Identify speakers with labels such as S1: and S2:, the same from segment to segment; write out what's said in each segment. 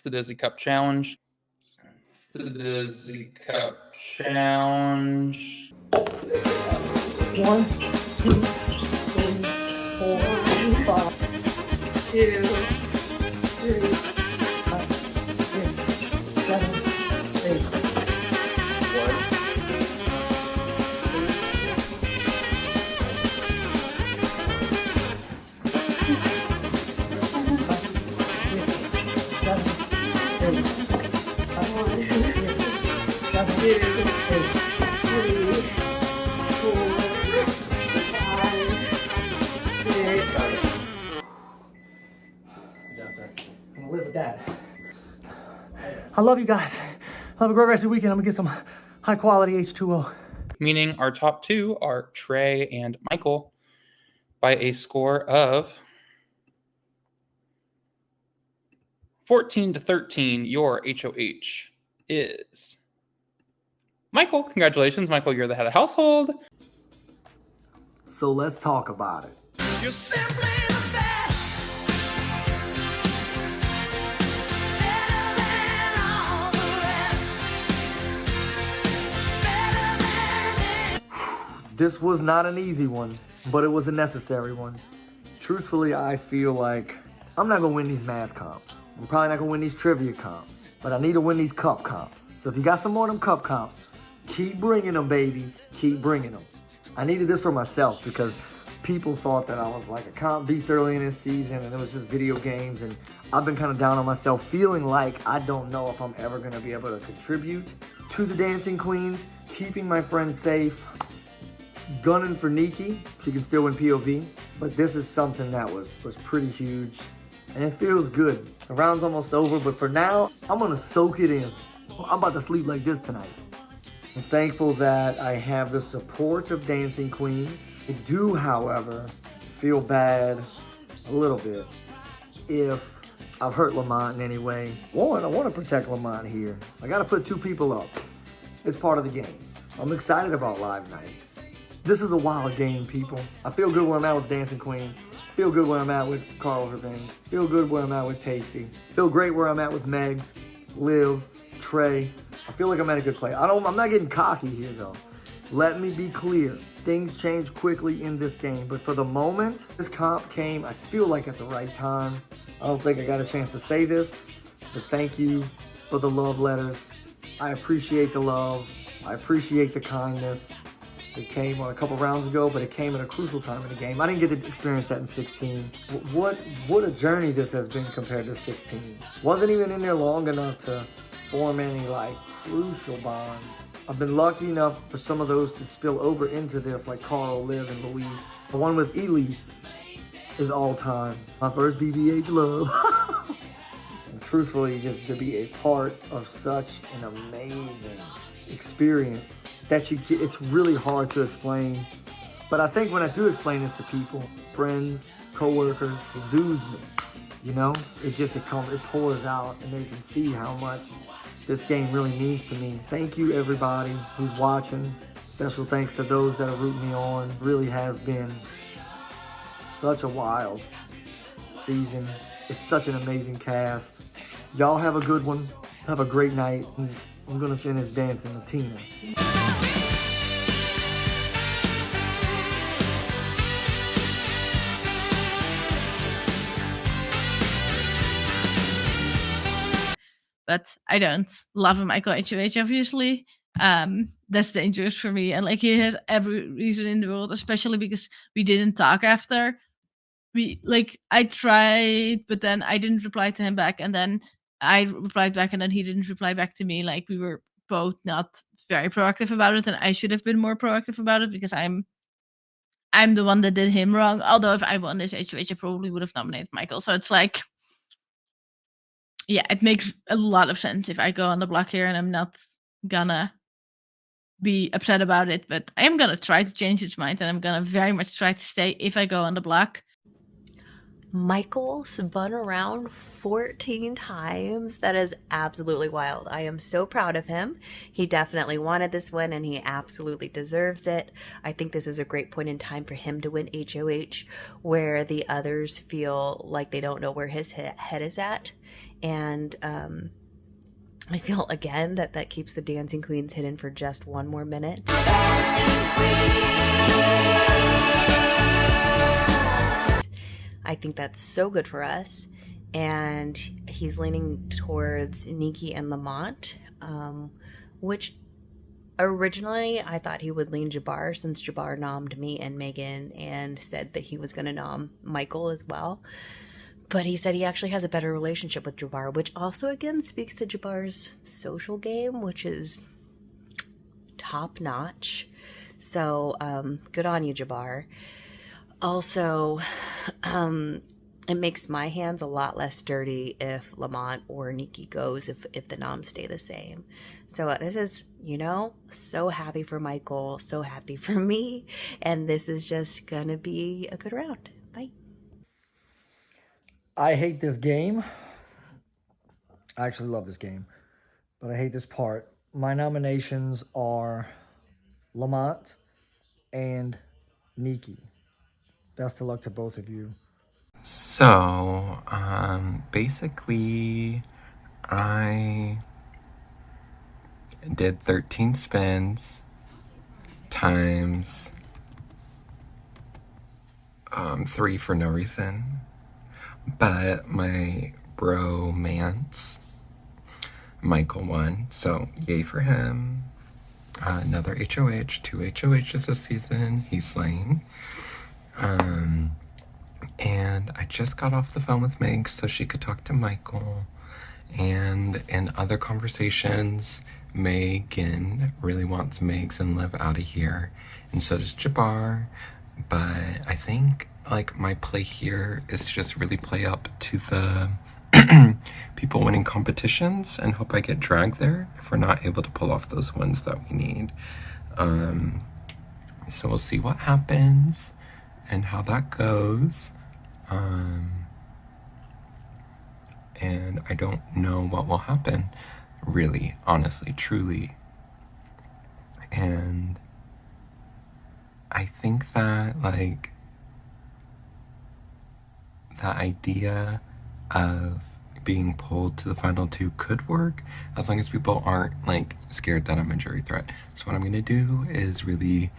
S1: It's the Dizzy Cup Challenge. The Dizzy Cup Challenge.
S2: 1, 2, 3, 4, 5, 2, 3, 6, 7, 8. I'm gonna live with that. I love you guys. Have a great rest of the weekend. I'm gonna get some high quality H2O.
S1: Meaning our top two are Trey and Michael by a score of 14-13. Your HOH is Michael. Congratulations, Michael. You're the head of household.
S2: So let's talk about it.
S3: You're simply the best. Better than all the rest. Better than
S2: This was not an easy one, but it was a necessary one. Truthfully, I feel like I'm not gonna win these math comps. I'm probably not gonna win these trivia comps, but I need to win these cup comps. So if you got some more of them cup comps, keep bringing them, baby. Keep bringing them. I needed this for myself because people thought that I was like a comp beast early in this season and it was just video games, and I've been kind of down on myself, feeling like I don't know if I'm ever gonna be able to contribute to the Dancing Queens, keeping my friends safe, gunning for Nikki. She can still win POV, but this is something that was pretty huge, and it feels good. The round's almost over, but for now, I'm gonna soak it in. I'm about to sleep like this tonight. I'm thankful that I have the support of Dancing Queen. I do, however, feel bad a little bit if I've hurt Lamont in any way. One, I want to protect Lamont here. I got to put two people up. It's part of the game. I'm excited about Live Night. This is a wild game, people. I feel good where I'm at with Dancing Queen. Feel good where I'm at with Carl Herving. Feel good where I'm at with Tasty. Feel great where I'm at with Meg, Liv, Trey. I feel like I'm at a good place. I'm not getting cocky here though. Let me be clear. Things change quickly in this game, but for the moment, this comp came, I feel like at the right time. I don't think I got a chance to say this, but thank you for the love letters. I appreciate the love. I appreciate the kindness. It came a couple rounds ago, but it came at a crucial time in the game. I didn't get to experience that in 16. What a journey this has been compared to 16. Wasn't even in there long enough to form any like crucial bonds. I've been lucky enough for some of those to spill over into this, like Carl, Liv, and Louise. The one with Elise is all time. My first BBH love. And truthfully, just to be a part of such an amazing experience that it's really hard to explain. But I think when I do explain this to people, friends, coworkers, it zoos me. You know, it pours out, and they can see how much this game really means to me. Thank you, everybody who's watching. Special thanks to those that are rooting me on. It really has been such a wild season. It's such an amazing cast. Y'all have a good one. Have a great night. I'm gonna finish dancing with Tina.
S4: But I don't love Michael HOH, obviously. That's dangerous for me. And like, he has every reason in the world, especially because we didn't talk after. I tried, but then I didn't reply to him back. And then I replied back, and then he didn't reply back to me. Like, we were both not very proactive about it. And I should have been more proactive about it because I'm the one that did him wrong. Although if I won this HOH, I probably would have nominated Michael. So it's like, yeah, it makes a lot of sense if I go on the block here, and I'm not gonna be upset about it, but I am gonna try to change his mind, and I'm gonna very much try to stay if I go on the block.
S5: Michael spun around 14 times. That is absolutely wild. I am so proud of him. He definitely wanted this win and he absolutely deserves it. I think this was a great point in time for him to win HOH, where the others feel like they don't know where his head is at. And I feel again that keeps the Dancing Queens hidden for just one more minute. I think that's so good for us. And he's leaning towards Nikki and Lamont, which originally I thought he would lean Jabbar, since Jabbar nommed me and Megan and said that he was going to nom Michael as well. But he said he actually has a better relationship with Jabbar, which also again speaks to Jabbar's social game, which is top notch. So good on you, Jabbar. Also, it makes my hands a lot less dirty if Lamont or Nikki goes, if the noms stay the same. So this is, so happy for Michael, so happy for me, and this is just gonna be a good round. Bye.
S2: I hate this game. I actually love this game, but I hate this part. My nominations are Lamont and Nikki. Best of luck to both of you.
S6: So, basically, I did 13 spins times 3 for no reason. But my bromance, Michael won, so yay for him. Another HOH, 2 HOHs this season, he's slaying. And I just got off the phone with Meg so she could talk to Michael. And in other conversations, Megan really wants Megs and Liv out of here. And so does Jabbar. But I think, my play here is to just really play up to the people winning competitions and hope I get dragged there if we're not able to pull off those wins that we need. So we'll see what happens and how that goes. And I don't know what will happen, really, honestly, truly. And I think that, the idea of being pulled to the final 2 could work, as long as people aren't, scared that I'm a jury threat. So what I'm gonna do is really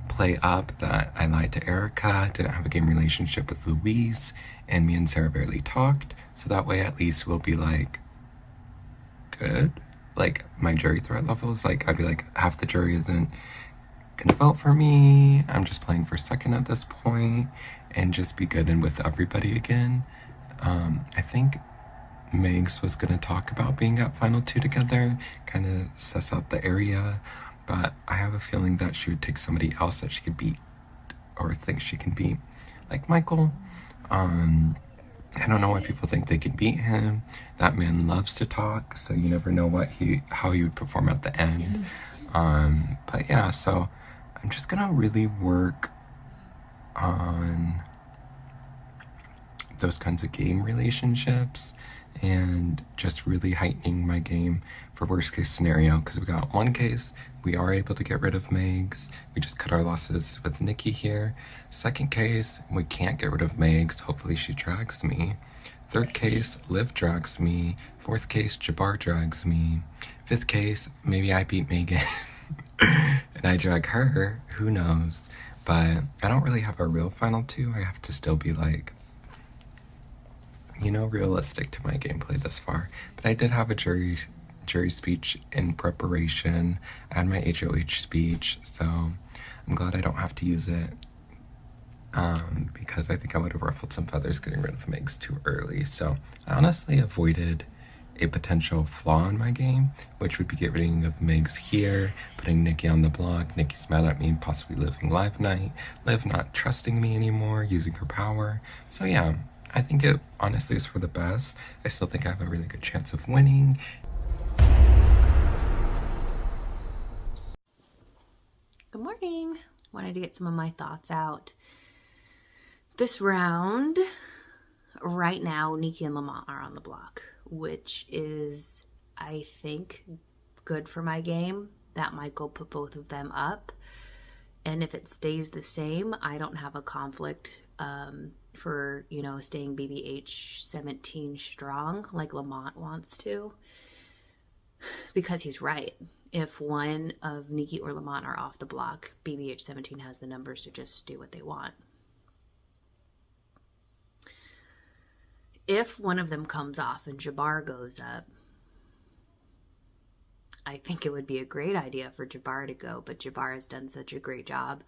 S6: play up that I lied to Erica, didn't have a game relationship with Louise, and me and Sarah barely talked, so that way at least we'll be good. My jury threat levels, I'd be half the jury isn't gonna vote for me, I'm just playing for second at this point, and just be good and with everybody again. I think Megs was gonna talk about being at final 2 together, kind of suss out the area, but I have a feeling that she would take somebody else that she could beat or think she can beat, like Michael. I don't know why people think they can beat him. That man loves to talk, so you never know how he would perform at the end. But yeah, so I'm just gonna really work on those kinds of game relationships and just really heightening my game for worst case scenario, because we got one case we are able to get rid of Megs, we just cut our losses with Nikki here. Second case, we can't get rid of Megs, hopefully she drags me. Third case, Liv drags me. Fourth case, Jabbar drags me. Fifth case, maybe I beat Megan and I drag her, who knows. But I don't really have a real final 2. I have to still be realistic to my gameplay thus far. But I did have a jury speech in preparation. I had my HOH speech, so I'm glad I don't have to use it. Because I think I would have ruffled some feathers getting rid of Megs too early. So I honestly avoided a potential flaw in my game, which would be getting rid of Megs here, putting Nikki on the block, Nikki's mad at me, possibly living live night, Liv not trusting me anymore, using her power. So yeah, I think it honestly is for the best. I still think I have a really good chance of winning.
S5: Good morning. Wanted to get some of my thoughts out. This round, right now, Nikki and Lamont are on the block, which is, I think, good for my game. That might go put both of them up. And if it stays the same, I don't have a conflict for, staying BBH 17 strong like Lamont wants to. Because he's right. If one of Nikki or Lamont are off the block, BBH 17 has the numbers to just do what they want. If one of them comes off and Jabbar goes up, I think it would be a great idea for Jabbar to go, but Jabbar has done such a great job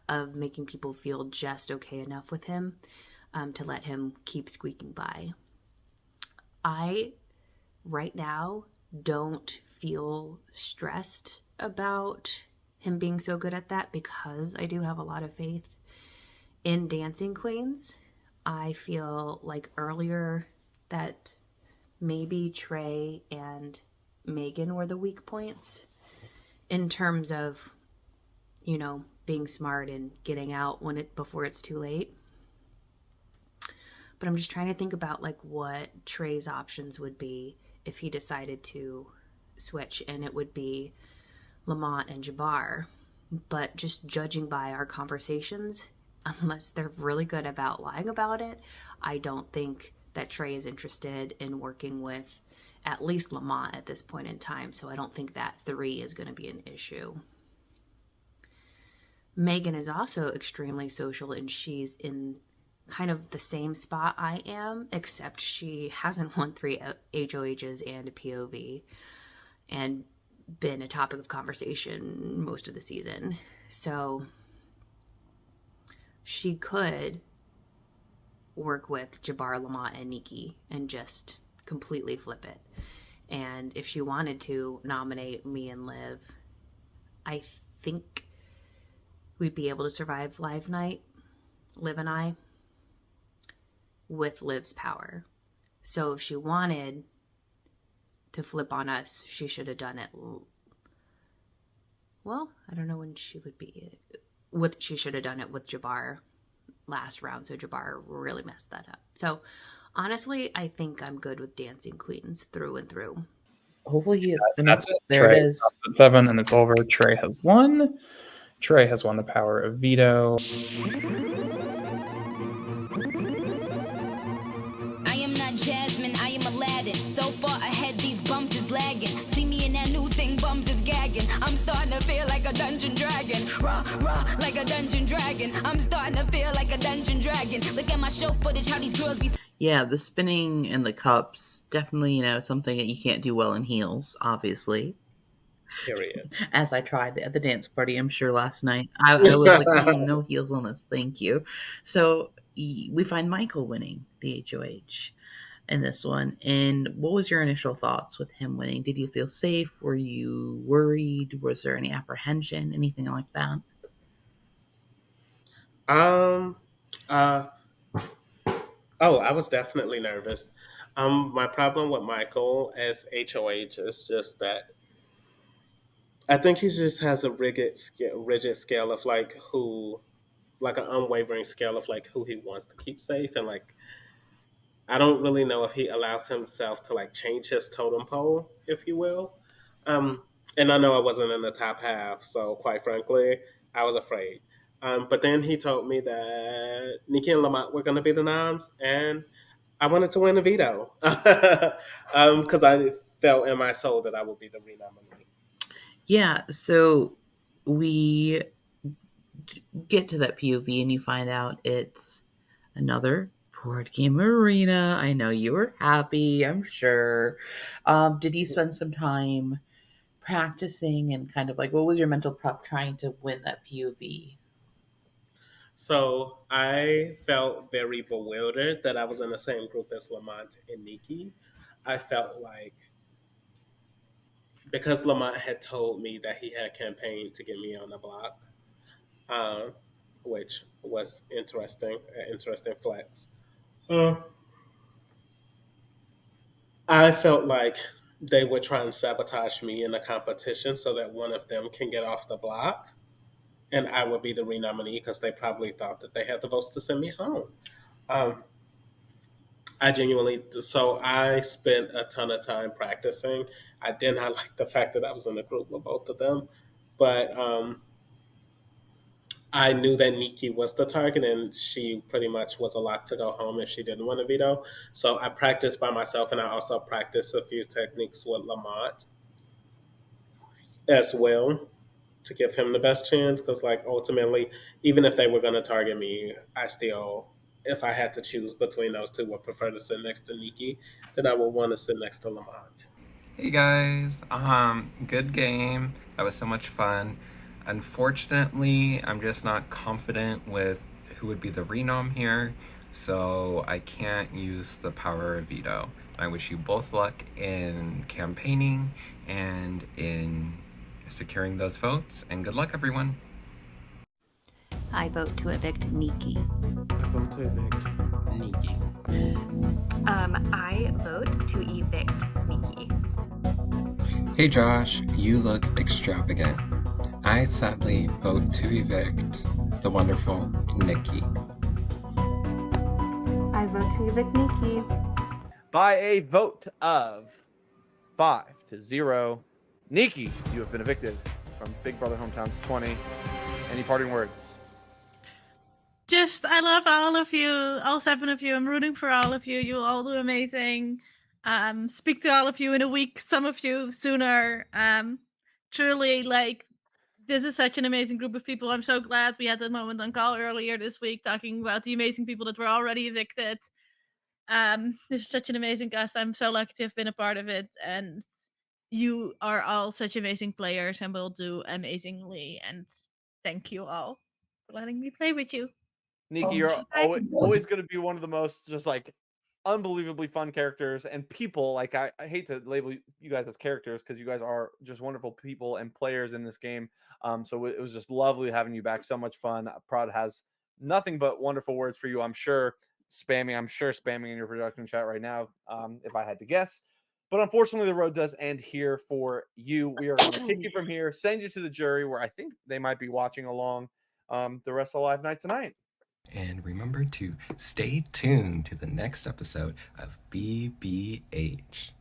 S5: of making people feel just okay enough with him to let him keep squeaking by. I, right now, don't feel stressed about him being so good at that because I do have a lot of faith in Dancing Queens. I feel like earlier that maybe Trey and Megan were the weak points in terms of, being smart and getting out before it's too late. But I'm just trying to think about what Trey's options would be if he decided to switch, and it would be Lamont and Jabbar. But just judging by our conversations, unless they're really good about lying about it, I don't think that Trey is interested in working with at least Lamont at this point in time. So I don't think that 3 is going to be an issue. Megan is also extremely social, and she's in kind of the same spot I am, except she hasn't won 3 HOHs and a POV and been a topic of conversation most of the season. So she could work with Jabbar, Lamont, and Nikki and just completely flip it. And if she wanted to nominate me and Liv, I think we'd be able to survive Live Night, Liv and I, with Liv's power. So if she wanted to flip on us, she should have done it. Well, I don't know when she would be. She should have done it with Jabbar last round, so Jabbar really messed that up. So honestly, I think I'm good with Dancing Queens through and through.
S7: Hopefully he.
S1: And that's it.
S7: There
S1: Trey
S7: it is.
S1: up at 7, and it's over. Trey has won. Trey has won the power of veto.
S3: I am not Jasmine, I am Aladdin. So far ahead, these bumps is lagging. See me in that new thing, bums is gagging. I'm starting to feel like a dungeon dragon. Raw, like a dungeon dragon. I'm starting to feel like a dungeon dragon. Look at my show footage, how these girls be.
S7: Yeah, the spinning and the cups, definitely, something that you can't do well in heels, obviously.
S8: Period.
S7: As I tried at the dance party, I'm sure last night. I was like, no heels on this, thank you. So we find Michael winning the HOH in this one. And what was your initial thoughts with him winning? Did you feel safe? Were you worried? Was there any apprehension? Anything like that?
S8: I was definitely nervous. My problem with Michael as HOH is just that I think he just has a rigid scale of an unwavering scale of who he wants to keep safe, and I don't really know if he allows himself to change his totem pole, if you will. And I know I wasn't in the top half, so quite frankly, I was afraid. But then he told me that Nikki and Lamont were going to be the noms, and I wanted to win a veto because I felt in my soul that I would be the renominee.
S7: Yeah, so we get to that POV and you find out it's another board game arena. I know you were happy, I'm sure. Did you spend some time practicing and kind of what was your mental prep trying to win that POV?
S8: So I felt very bewildered that I was in the same group as Lamont and Nikki. I felt like because Lamont had told me that he had campaigned to get me on the block, which was an interesting flex. I felt like they would try and sabotage me in the competition so that one of them can get off the block, and I would be the renominee because they probably thought that they had the votes to send me home. I genuinely, so I spent a ton of time practicing. I did not like the fact that I was in a group with both of them, but I knew that Nikki was the target, and she pretty much was allowed to go home if she didn't want a veto. So I practiced by myself, and I also practiced a few techniques with Lamont as well to give him the best chance. Because, like, ultimately, even if they were going to target me, I still, if I had to choose between those two, would prefer to sit next to Nikki than I would want to sit next to Lamont.
S6: Hey guys, good game. That was so much fun. Unfortunately, I'm just not confident with who would be the renom here, so I can't use the power of veto. I wish you both luck in campaigning and in securing those votes, and good luck, everyone.
S5: I vote to evict Nikki.
S8: I vote to evict Nikki.
S9: I vote to evict Nikki.
S6: Hey Josh, you look extravagant. I sadly vote to evict the wonderful Nikki.
S9: I vote to evict Nikki.
S10: By a vote of 5-0, Nikki, you have been evicted from Big Brother Hometowns 20. Any parting words?
S4: Just, I love all of you, all 7 of you. I'm rooting for all of you. You all do amazing. Speak to all of you in a week, some of you sooner. Truly, like, this is such an amazing group of people. I'm so glad we had that moment on call earlier this week talking about the amazing people that were already evicted. This is such an amazing cast. I'm so lucky to have been a part of it. And you are all such amazing players and will do amazingly. And thank you all for letting me play with you.
S10: Nikki, you're always going to be one of the most just like unbelievably fun characters and people. Like I hate to label you guys as characters because you guys are just wonderful people and players in this game. So it was just lovely having you back. So much fun. Prod has nothing but wonderful words for you. I'm sure spamming in your production chat right now. If I had to guess. But unfortunately, the road does end here for you. We are going to kick you from here, send you to the jury where I think they might be watching along the rest of the live night tonight.
S6: And remember to stay tuned to the next episode of BBH.